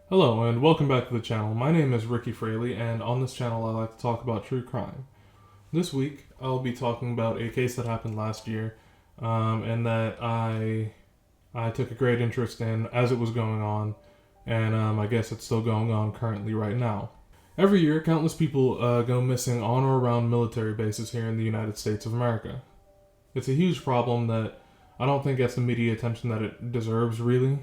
Hello and welcome back to the channel. My name is Ricky Fraley and on this channel I like to talk about true crime. This week I'll be talking about a case that happened last year and that I took a great interest in as it was going on, and I guess it's still going on currently right now. Every year countless people go missing on or around military bases here in the United States of America. It's a huge problem that I don't think gets the media attention that it deserves, really.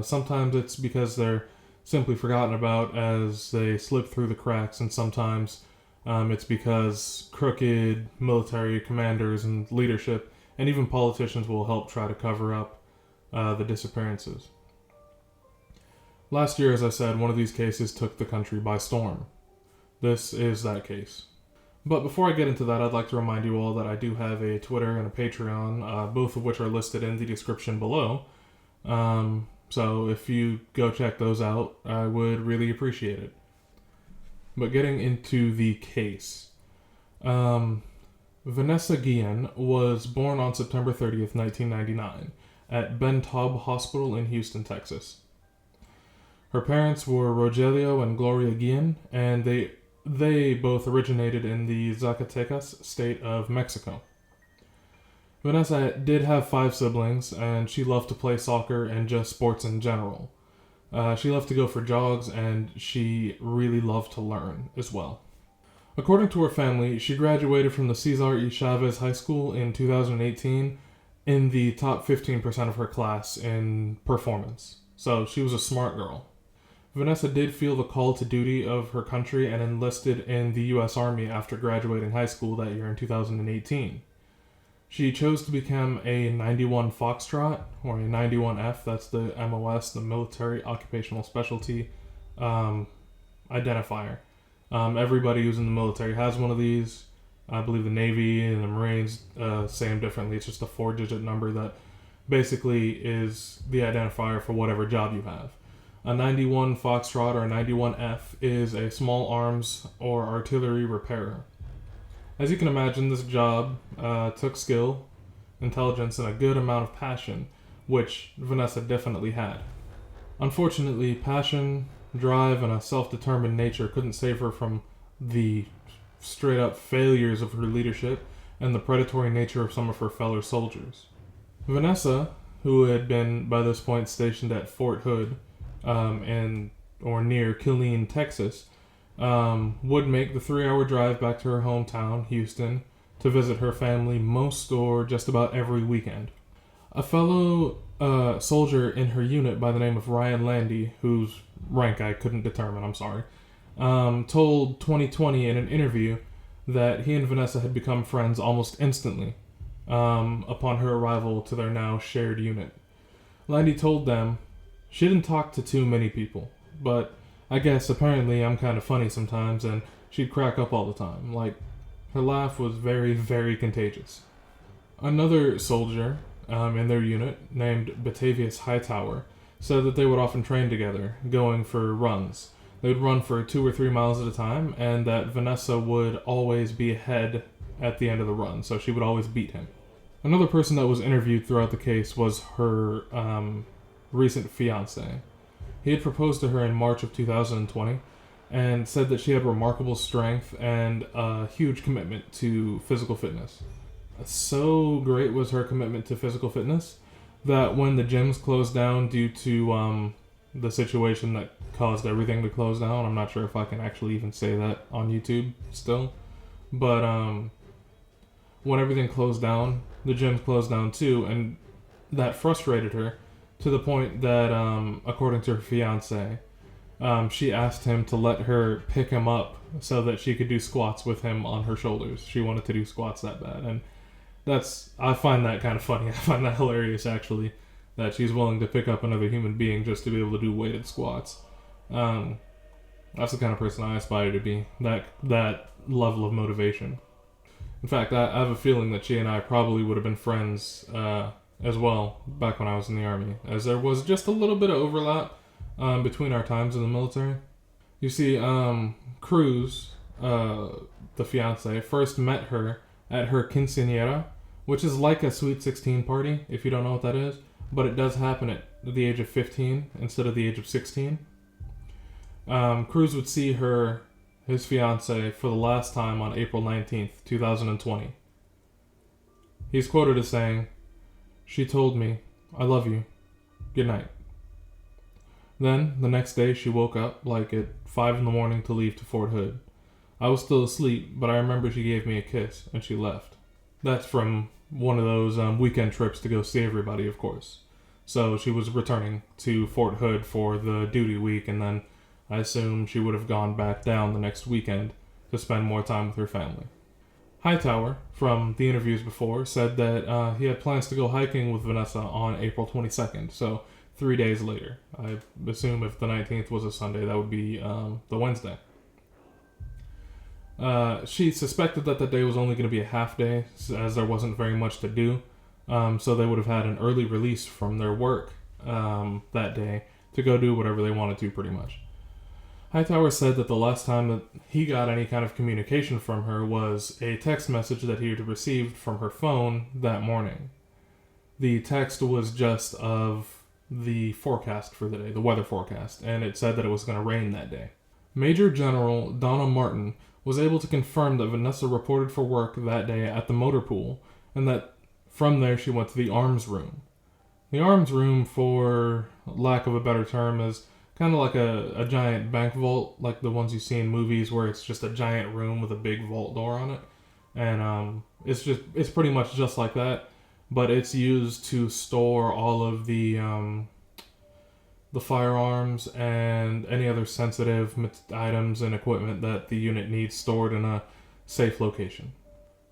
Sometimes it's because they're simply forgotten about as they slip through the cracks, and sometimes it's because crooked military commanders and leadership and even politicians will help try to cover up the disappearances. Last year, as I said, one of these cases took the country by storm. This is that case. But before I get into that, I'd like to remind you all that I do have a Twitter and a Patreon, both of which are listed in the description below. So if you go check those out, I would really appreciate it. But getting into the case. Vanessa Guillen was born on September 30th, 1999 at Ben Taub Hospital in Houston, Texas. Her parents were Rogelio and Gloria Guillen, and they both originated in the Zacatecas state of Mexico. Vanessa did have 5 siblings, and she loved to play soccer and just sports in general. She loved to go for jogs, and she really loved to learn as well. According to her family, she graduated from the Cesar E. Chavez High School in 2018 in the top 15% of her class in performance. So she was a smart girl. Vanessa did feel the call to duty of her country and enlisted in the U.S. Army after graduating high school that year in 2018. She chose to become a 91 Foxtrot, or a 91F, that's the MOS, the Military Occupational Specialty identifier. Everybody who's in the military has one of these. I believe the Navy and the Marines say them differently. It's just a 4-digit number that basically is the identifier for whatever job you have. A 91 Foxtrot or a 91F is a small arms or artillery repairer. As you can imagine, this job took skill, intelligence, and a good amount of passion, which Vanessa definitely had. Unfortunately, passion, drive, and a self-determined nature couldn't save her from the straight-up failures of her leadership and the predatory nature of some of her fellow soldiers. Vanessa, who had been by this point stationed at Fort Hood or near Killeen, Texas, would make the 3-hour drive back to her hometown, Houston, to visit her family most or just about every weekend. A fellow soldier in her unit by the name of Ryan Landy, whose rank I couldn't determine, I'm sorry, told 2020 in an interview that he and Vanessa had become friends almost instantly upon her arrival to their now shared unit. Landy told them, "She didn't talk to too many people, but I guess apparently I'm kind of funny sometimes, and she'd crack up all the time. Like, her laugh was very, very contagious." Another soldier in their unit, named Batavius Hightower, said that they would often train together, going for runs. They would run for 2 or 3 miles at a time, and that Vanessa would always be ahead at the end of the run, so she would always beat him. Another person that was interviewed throughout the case was her recent fiancé. He had proposed to her in March of 2020 and said that she had remarkable strength and a huge commitment to physical fitness. So great was her commitment to physical fitness that when the gyms closed down due to the situation that caused everything to close down, I'm not sure if I can actually even say that on YouTube still, but when everything closed down, the gyms closed down too, and that frustrated her to the point that, according to her fiance, she asked him to let her pick him up so that she could do squats with him on her shoulders. She wanted to do squats that bad, and I find that kind of funny. I find that hilarious, actually, that she's willing to pick up another human being just to be able to do weighted squats. That's the kind of person I aspire to be, that level of motivation. In fact, I have a feeling that she and I probably would have been friends as well back when I was in the Army, as there was just a little bit of overlap between our times in the military. You see, Krux, the fiance, first met her at her quinceañera, which is like a Sweet 16 party, if you don't know what that is, but it does happen at the age of 15 instead of the age of 16. Krux would see his fiancée, for the last time on April 19th, 2020. He's quoted as saying, "She told me, 'I love you. Good night.' Then, the next day, she woke up, like at 5 in the morning to leave to Fort Hood. I was still asleep, but I remember she gave me a kiss, and she left." That's from one of those weekend trips to go see everybody, of course. So she was returning to Fort Hood for the duty week, and then I assume she would have gone back down the next weekend to spend more time with her family. Hightower, from the interviews before, said that he had plans to go hiking with Vanessa on April 22nd, so 3 days later. I assume if the 19th was a Sunday, that would be the Wednesday. She suspected that the day was only going to be a half day, as there wasn't very much to do, so they would have had an early release from their work that day to go do whatever they wanted to, pretty much. Hightower said that the last time that he got any kind of communication from her was a text message that he had received from her phone that morning. The text was just of the forecast for the day, the weather forecast, and it said that it was going to rain that day. Major General Donna Martin was able to confirm that Vanessa reported for work that day at the motor pool, and that from there she went to the arms room. The arms room, for lack of a better term, is kind of like a giant bank vault, like the ones you see in movies where it's just a giant room with a big vault door on it. And it's pretty much just like that, but it's used to store all of the firearms and any other sensitive items and equipment that the unit needs stored in a safe location.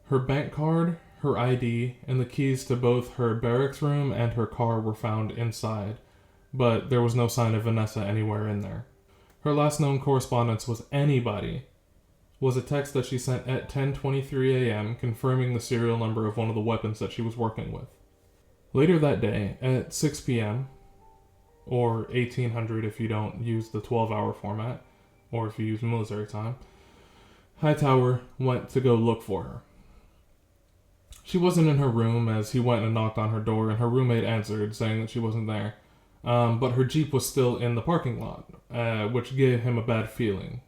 Her bank card, her ID, and the keys to both her barracks room and her car were found inside, but there was no sign of Vanessa anywhere in there. Her last known correspondence with anybody was a text that she sent at 10:23 a.m. confirming the serial number of one of the weapons that she was working with. Later that day, at 6 p.m., or 1800 if you don't use the 12-hour format, or if you use military time, Hightower went to go look for her. She wasn't in her room as he went and knocked on her door, and her roommate answered, saying that she wasn't there. But her Jeep was still in the parking lot, which gave him a bad feeling.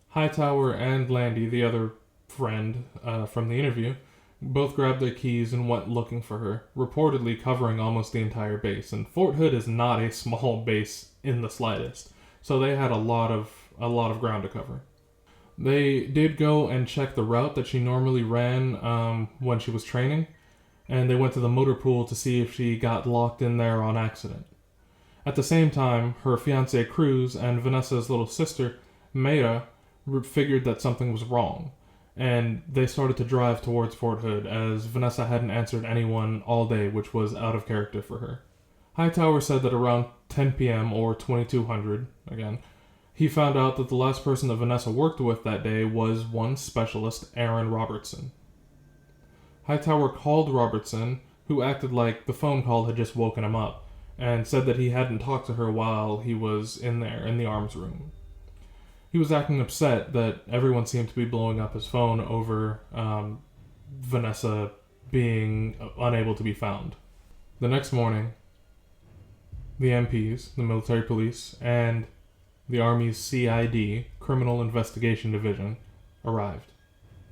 Hightower and Landy, the other friend from the interview, both grabbed their keys and went looking for her, reportedly covering almost the entire base. And Fort Hood is not a small base in the slightest, so they had a lot of ground to cover. They did go and check the route that she normally ran when she was training, and they went to the motor pool to see if she got locked in there on accident. At the same time, her fiancé Krux and Vanessa's little sister, Mayra, figured that something was wrong, and they started to drive towards Fort Hood, as Vanessa hadn't answered anyone all day, which was out of character for her. Hightower said that around 10 p.m. or 2200, again, he found out that the last person that Vanessa worked with that day was one specialist, Aaron Robertson. Hightower called Robertson, who acted like the phone call had just woken him up, and said that he hadn't talked to her while he was in there, in the arms room. He was acting upset that everyone seemed to be blowing up his phone over Vanessa being unable to be found. The next morning, the MPs, the military police, and the Army's CID, Criminal Investigation Division, arrived.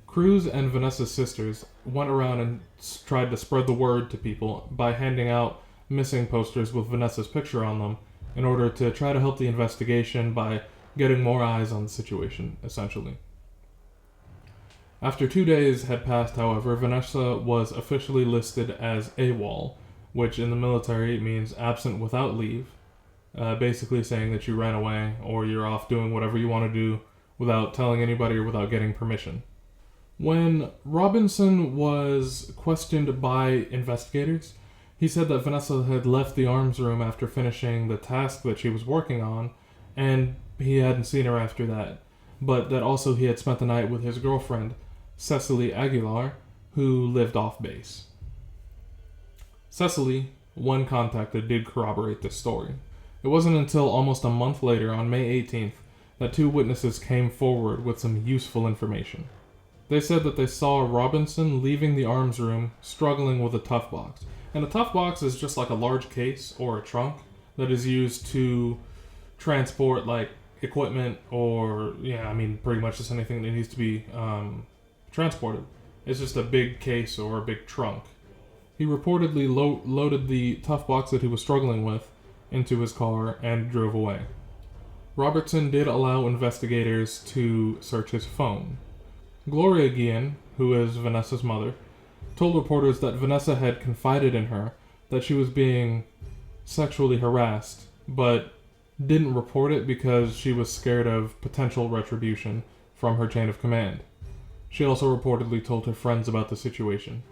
Krux and Vanessa's sisters went around and tried to spread the word to people by handing out missing posters with Vanessa's picture on them in order to try to help the investigation by getting more eyes on the situation, essentially. After 2 days had passed, however, Vanessa was officially listed as AWOL, which in the military means absent without leave, basically saying that you ran away or you're off doing whatever you want to do without telling anybody or without getting permission. When Robinson was questioned by investigators, he said that Vanessa had left the arms room after finishing the task that she was working on, and he hadn't seen her after that, but that also he had spent the night with his girlfriend, Cecily Aguilar, who lived off base. Cecily, when contacted, did corroborate this story. It wasn't until almost a month later, on May 18th, that two witnesses came forward with some useful information. They said that they saw Robinson leaving the arms room struggling with a tough box. And a tough box is just like a large case or a trunk that is used to transport, like, equipment or, pretty much just anything that needs to be transported. It's just a big case or a big trunk. He reportedly loaded the tough box that he was struggling with into his car and drove away. Robertson did allow investigators to search his phone. Gloria Guillen, who is Vanessa's mother, told reporters that Vanessa had confided in her that she was being sexually harassed, but didn't report it because she was scared of potential retribution from her chain of command. She also reportedly told her friends about the situation.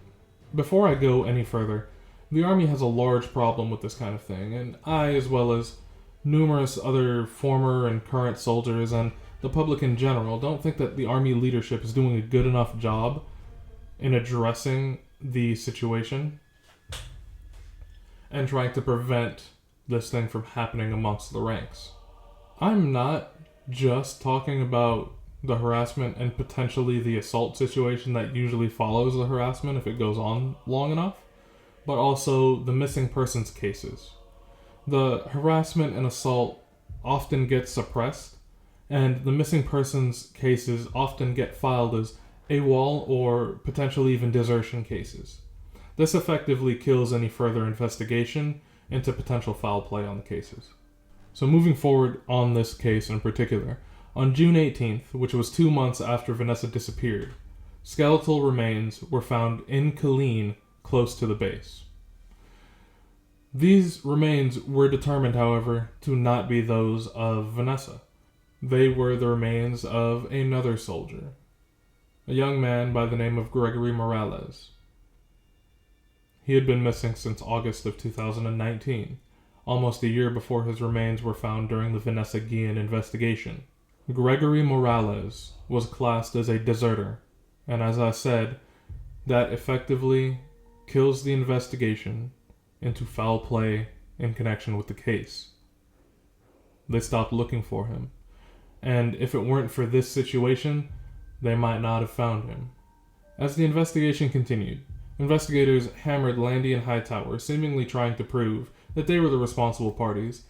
Before I go any further, the Army has a large problem with this kind of thing, and I, as well as numerous other former and current soldiers and the public in general, don't think that the Army leadership is doing a good enough job in addressing the situation and trying to prevent this thing from happening amongst the ranks. I'm not just talking about the harassment and potentially the assault situation that usually follows the harassment if it goes on long enough, but also the missing persons cases. The harassment and assault often gets suppressed, and the missing persons cases often get filed as AWOL or potentially even desertion cases. This effectively kills any further investigation into potential foul play on the cases. So moving forward on this case in particular, on June 18th, which was 2 months after Vanessa disappeared, skeletal remains were found in Killeen, close to the base. These remains were determined, however, to not be those of Vanessa. They were the remains of another soldier, a young man by the name of Gregory Morales. He had been missing since August of 2019, almost a year before his remains were found during the Vanessa Guillen investigation. Gregory Morales was classed as a deserter, and as I said, that effectively kills the investigation into foul play in connection with the case. They stopped looking for him, and if it weren't for this situation, they might not have found him. As the investigation continued, investigators hammered Landy and Hightower, seemingly trying to prove that they were the responsible parties,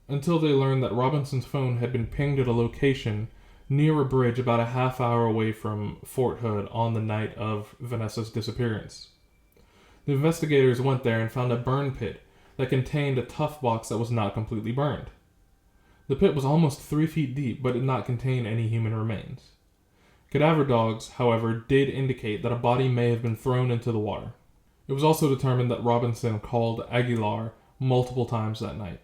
until they learned that Robinson's phone had been pinged at a location near a bridge about a half hour away from Fort Hood on the night of Vanessa's disappearance. The investigators went there and found a burn pit that contained a tough box that was not completely burned. The pit was almost 3 feet deep, but did not contain any human remains. Cadaver dogs, however, did indicate that a body may have been thrown into the water. It was also determined that Robinson called Aguilar multiple times that night.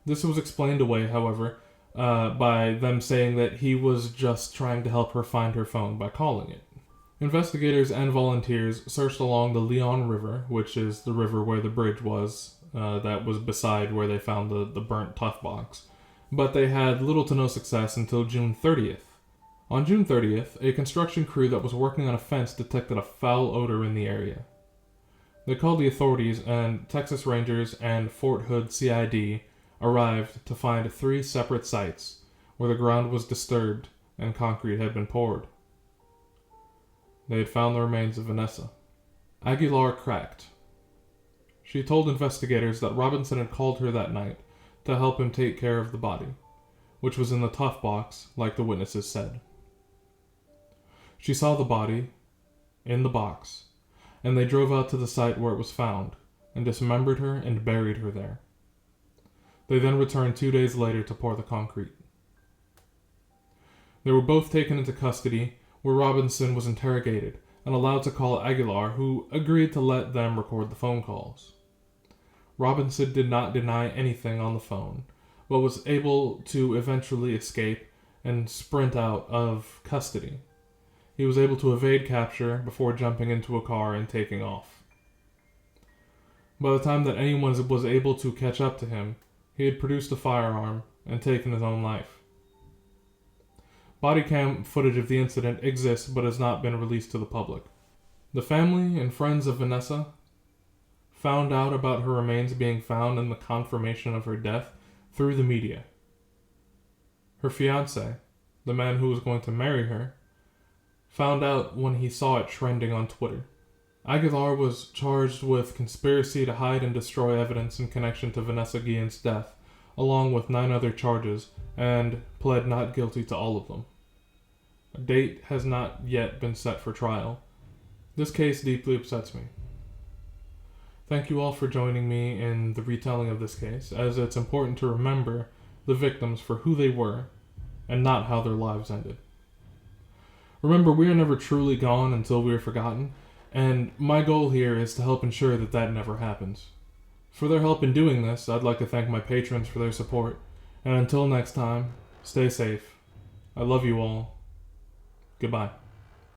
This was explained away, however, by them saying that he was just trying to help her find her phone by calling it. Investigators and volunteers searched along the Leon River, which is the river where the bridge was, that was beside where they found the burnt tough box, but they had little to no success until June 30th. On June 30th, a construction crew that was working on a fence detected a foul odor in the area. They called the authorities, and Texas Rangers and Fort Hood CID arrived to find 3 separate sites where the ground was disturbed and concrete had been poured. They had found the remains of Vanessa. Aguilar cracked. She told investigators that Robinson had called her that night to help him take care of the body, which was in the tough box, like the witnesses said. She saw the body in the box, and they drove out to the site where it was found and dismembered her and buried her there. They then returned 2 days later to pour the concrete. They were both taken into custody, where Robinson was interrogated and allowed to call Aguilar, who agreed to let them record the phone calls. Robinson did not deny anything on the phone, but was able to eventually escape and sprint out of custody. He was able to evade capture before jumping into a car and taking off. By the time that anyone was able to catch up to him, he had produced a firearm and taken his own life. Body cam footage of the incident exists but has not been released to the public. The family and friends of Vanessa found out about her remains being found and the confirmation of her death through the media. Her fiancé, the man who was going to marry her, found out when he saw it trending on Twitter. Aguilar was charged with conspiracy to hide and destroy evidence in connection to Vanessa Guillen's death, along with 9 other charges, and pled not guilty to all of them. A date has not yet been set for trial. This case deeply upsets me. Thank you all for joining me in the retelling of this case, as it's important to remember the victims for who they were, and not how their lives ended. Remember, we are never truly gone until we are forgotten, and my goal here is to help ensure that that never happens. For their help in doing this, I'd like to thank my patrons for their support, and until next time, stay safe. I love you all. Goodbye.